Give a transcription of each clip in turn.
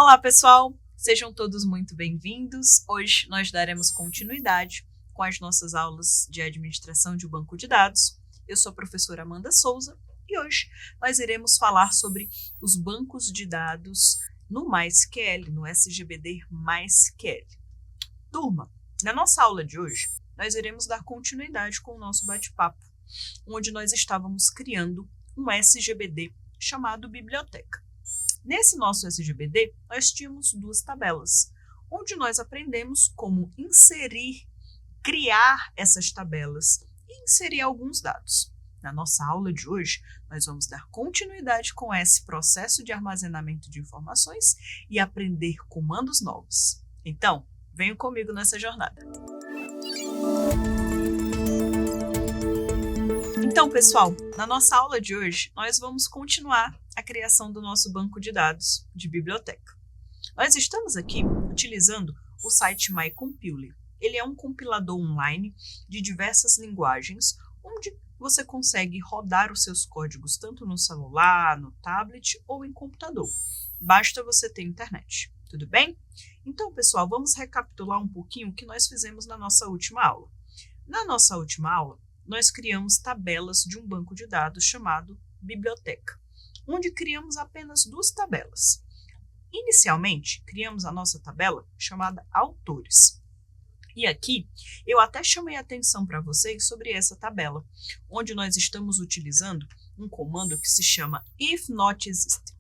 Olá, pessoal! Sejam todos muito bem-vindos. Hoje nós daremos continuidade com as nossas aulas de administração de banco de dados. Eu sou a professora Amanda Souza e hoje nós iremos falar sobre os bancos de dados no MySQL, no SGBD MySQL. Turma, na nossa aula de hoje, nós iremos dar continuidade com o nosso bate-papo, onde nós estávamos criando um SGBD chamado Biblioteca. Nesse nosso SGBD, nós tínhamos duas tabelas, onde nós aprendemos como inserir, criar essas tabelas e inserir alguns dados. Na nossa aula de hoje, nós vamos dar continuidade com esse processo de armazenamento de informações e aprender comandos novos. Então, venham comigo nessa jornada. Então, pessoal, na nossa aula de hoje, nós vamos continuar a criação do nosso banco de dados de biblioteca. Nós estamos aqui utilizando o site MyCompiler. Ele é um compilador online de diversas linguagens, onde você consegue rodar os seus códigos tanto no celular, no tablet ou em computador. Basta você ter internet, tudo bem? Então, pessoal, vamos recapitular um pouquinho o que nós fizemos na nossa última aula. Na nossa última aula, nós criamos tabelas de um banco de dados chamado Biblioteca, onde criamos apenas duas tabelas. Inicialmente, criamos a nossa tabela chamada Autores. E aqui, eu até chamei a atenção para vocês sobre essa tabela, onde nós estamos utilizando um comando que se chama IfNotExisting,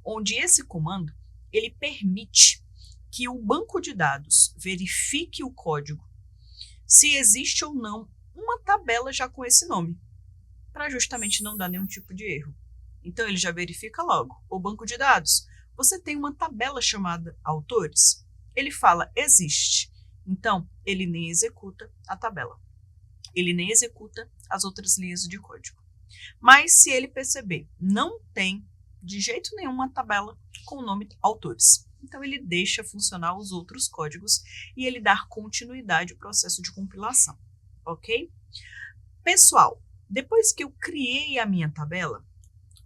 onde esse comando ele permite que o banco de dados verifique o código se existe ou não uma tabela já com esse nome, para justamente não dar nenhum tipo de erro. Então, ele já verifica logo. O banco de dados, você tem uma tabela chamada Autores. Ele fala, existe. Então, ele nem executa a tabela. Ele nem executa as outras linhas de código. Mas, se ele perceber, não tem de jeito nenhum uma tabela com o nome Autores. Então, ele deixa funcionar os outros códigos e ele dá continuidade ao processo de compilação. Ok? Pessoal, depois que eu criei a minha tabela,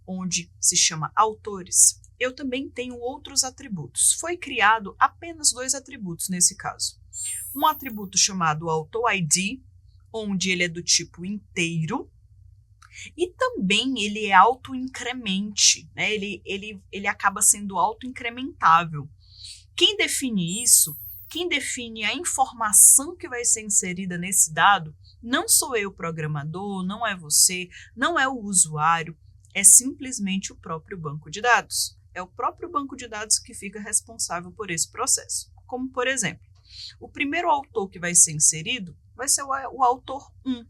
onde se chama Autores, eu também tenho outros atributos. Foi criado apenas dois atributos nesse caso. Um atributo chamado AutoID, onde ele é do tipo inteiro, e também ele é autoincremente, né? Ele acaba sendo autoincrementável. Quem define isso, quem define a informação que vai ser inserida nesse dado, não sou eu, programador, não é você, não é o usuário, é simplesmente o próprio banco de dados. É o próprio banco de dados que fica responsável por esse processo. Como, por exemplo, o primeiro autor que vai ser inserido vai ser o autor 1.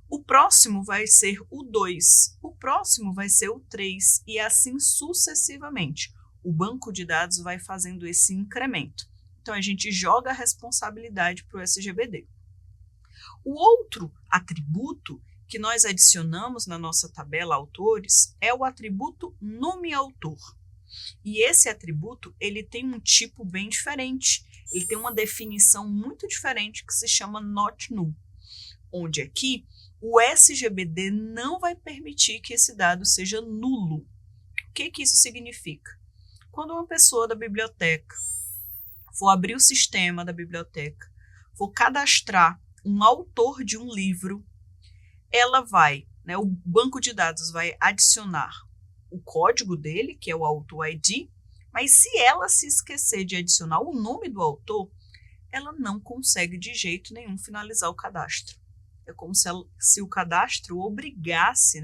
O próximo vai ser o 2. O próximo vai ser o 3 e assim sucessivamente. O banco de dados vai fazendo esse incremento. Então, a gente joga a responsabilidade para o SGBD. O outro atributo que nós adicionamos na nossa tabela Autores é o atributo NomeAutor. E esse atributo ele tem um tipo bem diferente. Ele tem uma definição muito diferente que se chama Not Null, onde aqui o SGBD não vai permitir que esse dado seja nulo. O que isso significa? Quando uma pessoa da biblioteca for abrir o sistema da biblioteca, for cadastrar um autor de um livro, ela vai, o banco de dados vai adicionar o código dele, que é o AutoID, mas se ela se esquecer de adicionar o nome do autor, ela não consegue de jeito nenhum finalizar o cadastro. É como se o cadastro obrigasse,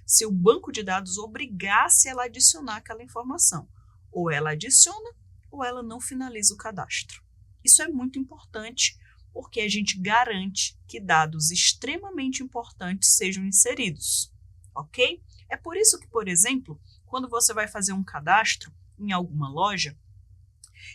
se o banco de dados obrigasse ela a adicionar aquela informação. Ou ela adiciona, ou ela não finaliza o cadastro. Isso é muito importante, porque a gente garante que dados extremamente importantes sejam inseridos, ok? É por isso que, por exemplo, quando você vai fazer um cadastro em alguma loja,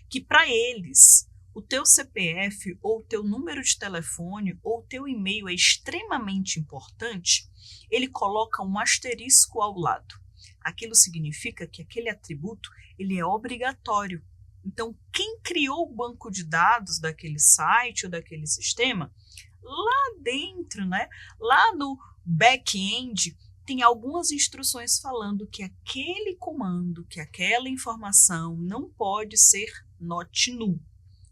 que para eles o teu CPF ou o teu número de telefone ou o teu e-mail é extremamente importante, ele coloca um asterisco ao lado. Aquilo significa que aquele atributo ele é obrigatório. Então, quem criou o banco de dados daquele site ou daquele sistema, lá dentro, lá no back-end, tem algumas instruções falando que aquele comando, que aquela informação não pode ser not null.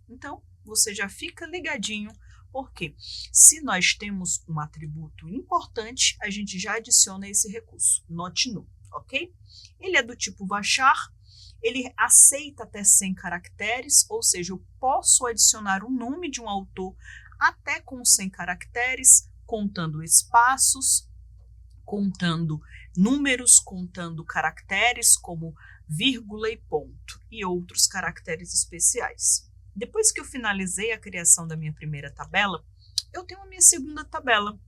Então, você já fica ligadinho, porque se nós temos um atributo importante, a gente já adiciona esse recurso, not null, ok? Ele é do tipo varchar, ele aceita até 100 caracteres, ou seja, eu posso adicionar o nome de um autor até com 100 caracteres, contando espaços, contando números, contando caracteres como vírgula e ponto, e outros caracteres especiais. Depois que eu finalizei a criação da minha primeira tabela, eu tenho a minha segunda tabela,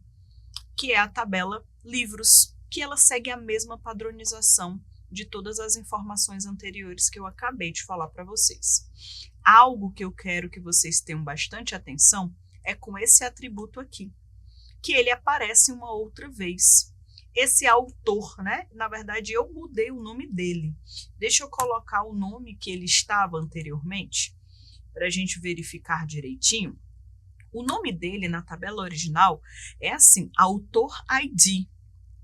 que é a tabela livros, que ela segue a mesma padronização de todas as informações anteriores que eu acabei de falar para vocês. Algo que eu quero que vocês tenham bastante atenção é com esse atributo aqui, que ele aparece uma outra vez. Esse autor, né? Na verdade, eu mudei o nome dele. Deixa eu colocar o nome que ele estava anteriormente, para a gente verificar direitinho. O nome dele na tabela original é assim, autor ID.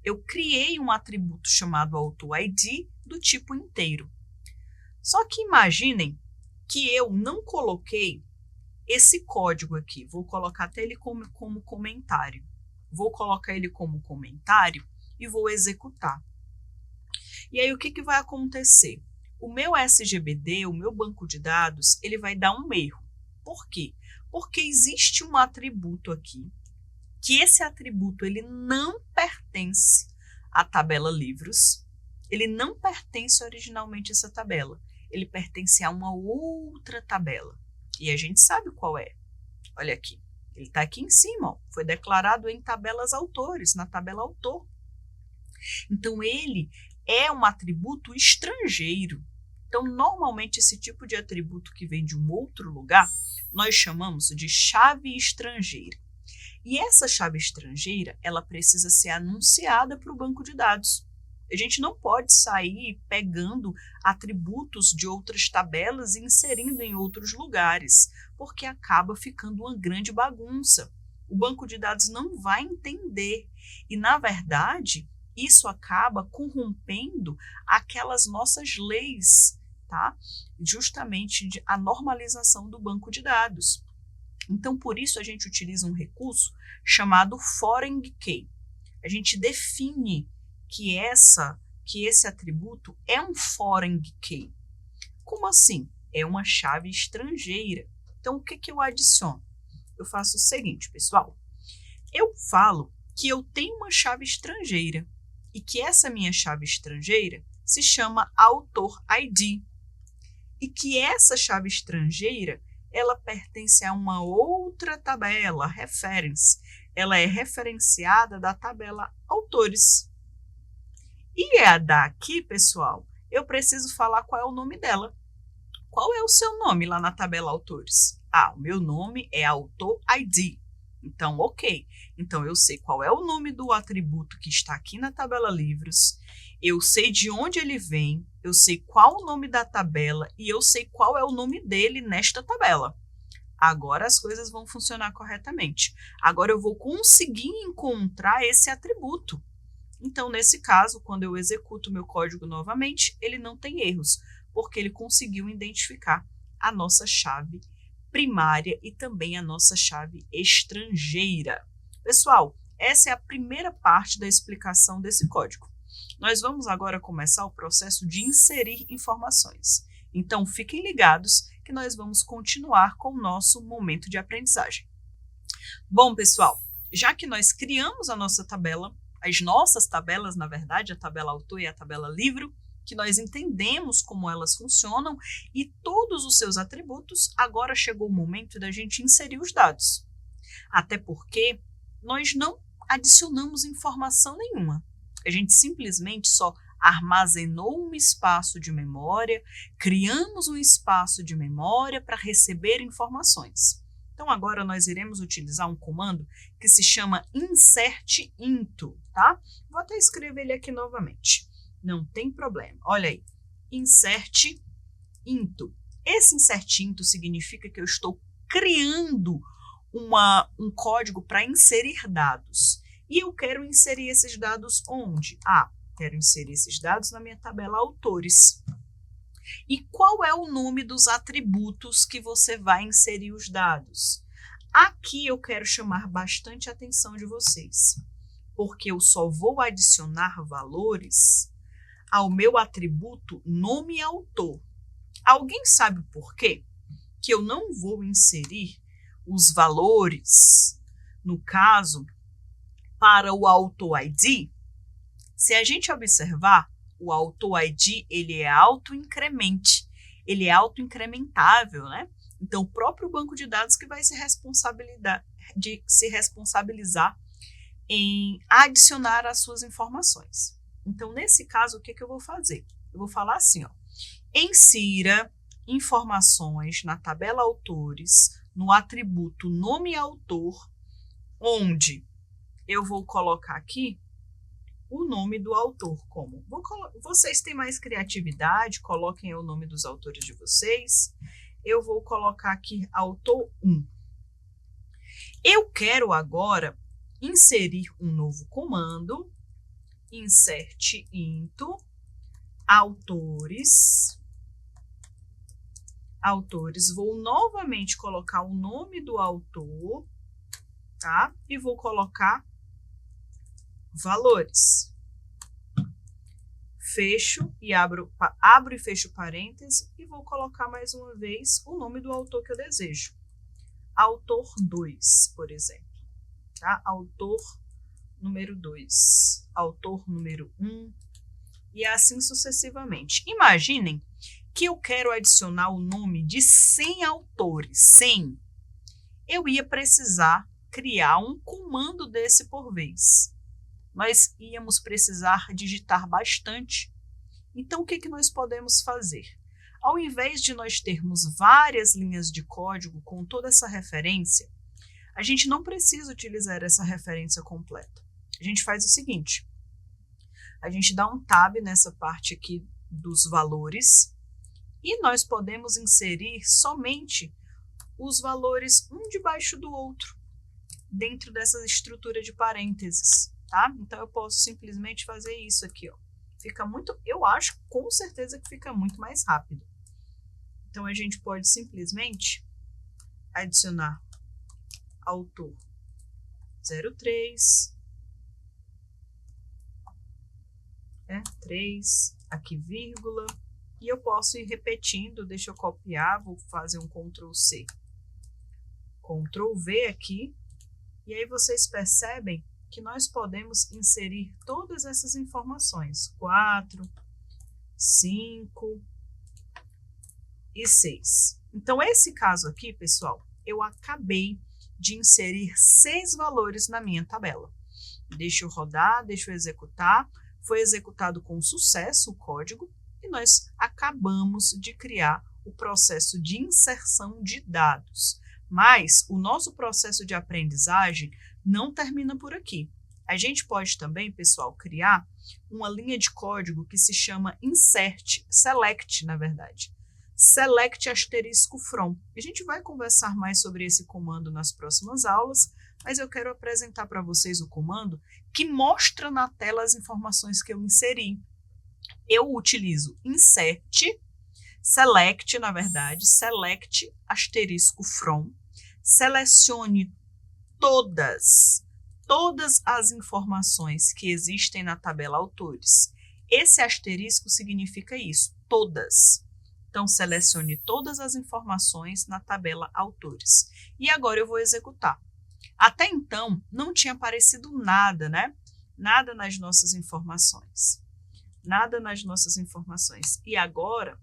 Eu criei um atributo chamado autor ID do tipo inteiro. Só que imaginem que eu não coloquei esse código aqui. Vou colocar até ele como comentário. Vou colocar ele como comentário e vou executar. E aí o que vai acontecer? O meu SGBD, o meu banco de dados, ele vai dar um erro. Por quê? Porque existe um atributo aqui, que esse atributo ele não pertence à tabela livros, ele não pertence originalmente a essa tabela, ele pertence a uma outra tabela. E a gente sabe qual é. Olha aqui, ele está aqui em cima, ó. Foi declarado em tabelas autores, na tabela autor. Então, ele é um atributo estrangeiro. Então, normalmente, esse tipo de atributo que vem de um outro lugar, nós chamamos de chave estrangeira. E essa chave estrangeira, ela precisa ser anunciada para o banco de dados. A gente não pode sair pegando atributos de outras tabelas e inserindo em outros lugares, porque acaba ficando uma grande bagunça. O banco de dados não vai entender. E, na verdade, isso acaba corrompendo aquelas nossas leis, tá? Justamente a normalização do banco de dados. Então, por isso, a gente utiliza um recurso chamado foreign key. A gente define que esse atributo é um foreign key. Como assim? É uma chave estrangeira. Então, o que eu adiciono? Eu faço o seguinte, pessoal. Eu falo que eu tenho uma chave estrangeira e que essa minha chave estrangeira se chama autor ID. E que essa chave estrangeira ela pertence a uma outra tabela, reference. Ela é referenciada da tabela autores. E a daqui, pessoal, eu preciso falar qual é o nome dela. Qual é o seu nome lá na tabela autores? Ah, o meu nome é autor ID. Então, ok. Então, eu sei qual é o nome do atributo que está aqui na tabela livros, eu sei de onde ele vem, eu sei qual o nome da tabela e eu sei qual é o nome dele nesta tabela. Agora as coisas vão funcionar corretamente. Agora eu vou conseguir encontrar esse atributo. Então, nesse caso, quando eu executo o meu código novamente, ele não tem erros, porque ele conseguiu identificar a nossa chave primária e também a nossa chave estrangeira. Pessoal, essa é a primeira parte da explicação desse código. Nós vamos agora começar o processo de inserir informações. Então, fiquem ligados que nós vamos continuar com o nosso momento de aprendizagem. Bom, pessoal, já que nós criamos a nossa tabela, as nossas tabelas, na verdade, a tabela autor e a tabela livro, que nós entendemos como elas funcionam e todos os seus atributos, agora chegou o momento da gente inserir os dados. Até porque nós não adicionamos informação nenhuma. A gente simplesmente só armazenou um espaço de memória, criamos um espaço de memória para receber informações. Então, agora nós iremos utilizar um comando que se chama insert into, tá? Vou até escrever ele aqui novamente. Não tem problema. Olha aí, insert into. Esse insert into significa que eu estou criando um código para inserir dados. E eu quero inserir esses dados onde? Quero inserir esses dados na minha tabela autores. E qual é o nome dos atributos que você vai inserir os dados? Aqui eu quero chamar bastante a atenção de vocês, porque eu só vou adicionar valores ao meu atributo nome autor. Alguém sabe por quê? Que eu não vou inserir os valores, no caso, para o autor ID? Se a gente observar, o autor ID ele é autoincremente, ele é autoincrementável, né? Então, o próprio banco de dados que vai se responsabilizar em adicionar as suas informações. Então, nesse caso, o que eu vou fazer? Eu vou falar assim, insira informações na tabela autores, no atributo nome autor, onde eu vou colocar aqui o nome do autor. Como? Vocês têm mais criatividade, coloquem o nome dos autores de vocês. Eu vou colocar aqui autor 1. Eu quero agora inserir um novo comando, insert into autores. Vou novamente colocar o nome do autor, tá? E vou colocar valores. Fecho e abro e fecho parênteses e vou colocar mais uma vez o nome do autor que eu desejo. Autor 2, por exemplo. Tá? Autor número 2, autor número 1 e assim sucessivamente. Imaginem que eu quero adicionar o nome de 100 autores. 100. Eu ia precisar criar um comando desse por vez. Nós íamos precisar digitar bastante. Então, o que nós podemos fazer? Ao invés de nós termos várias linhas de código com toda essa referência, a gente não precisa utilizar essa referência completa. A gente faz o seguinte, a gente dá um tab nessa parte aqui dos valores e nós podemos inserir somente os valores um debaixo do outro dentro dessa estrutura de parênteses. Tá? Então, eu posso simplesmente fazer isso aqui. Fica muito, eu acho com certeza que fica muito mais rápido. Então, a gente pode simplesmente adicionar autor 03, 3, aqui vírgula, e eu posso ir repetindo, deixa eu copiar, vou fazer um Ctrl+C, Ctrl+V aqui, e aí vocês percebem que nós podemos inserir todas essas informações, 4, 5 e 6. Então, esse caso aqui, pessoal, eu acabei de inserir 6 valores na minha tabela. Deixa eu rodar, deixa eu executar. Foi executado com sucesso o código e nós acabamos de criar o processo de inserção de dados. Mas o nosso processo de aprendizagem não termina por aqui. A gente pode também, pessoal, criar uma linha de código que se chama select, na verdade. Select *from. A gente vai conversar mais sobre esse comando nas próximas aulas, mas eu quero apresentar para vocês o comando que mostra na tela as informações que eu inseri. Eu utilizo select, na verdade, select *from. Selecione todas as informações que existem na tabela autores. Esse asterisco significa isso, todas. Então, selecione todas as informações na tabela autores. E agora eu vou executar. Até então, não tinha aparecido nada, né? Nada nas nossas informações. Nada nas nossas informações. E agora,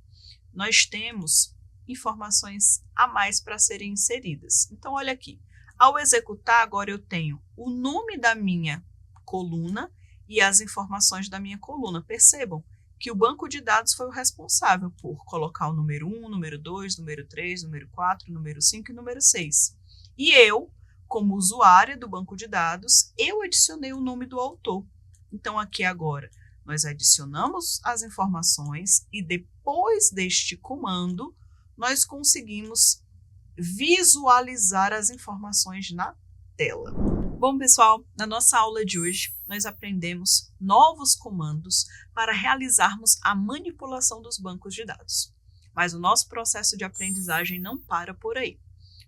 nós temos informações a mais para serem inseridas. Então, olha aqui. Ao executar, agora eu tenho o nome da minha coluna e as informações da minha coluna. Percebam que o banco de dados foi o responsável por colocar o número 1, número 2, número 3, número 4, número 5 e número 6. E eu, como usuária do banco de dados, eu adicionei o nome do autor. Então, aqui agora, nós adicionamos as informações e depois deste comando, nós conseguimos visualizar as informações na tela. Bom, pessoal, na nossa aula de hoje, nós aprendemos novos comandos para realizarmos a manipulação dos bancos de dados. Mas o nosso processo de aprendizagem não para por aí.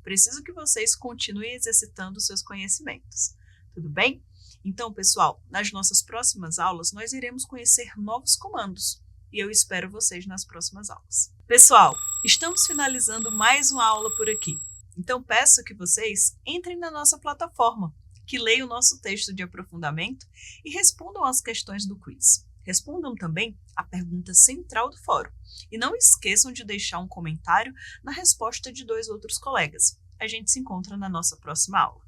Preciso que vocês continuem exercitando seus conhecimentos. Tudo bem? Então, pessoal, nas nossas próximas aulas, nós iremos conhecer novos comandos. E eu espero vocês nas próximas aulas. Pessoal, estamos finalizando mais uma aula por aqui. Então, peço que vocês entrem na nossa plataforma, que leiam o nosso texto de aprofundamento e respondam as questões do quiz. Respondam também a pergunta central do fórum. E não esqueçam de deixar um comentário na resposta de 2 outros colegas. A gente se encontra na nossa próxima aula.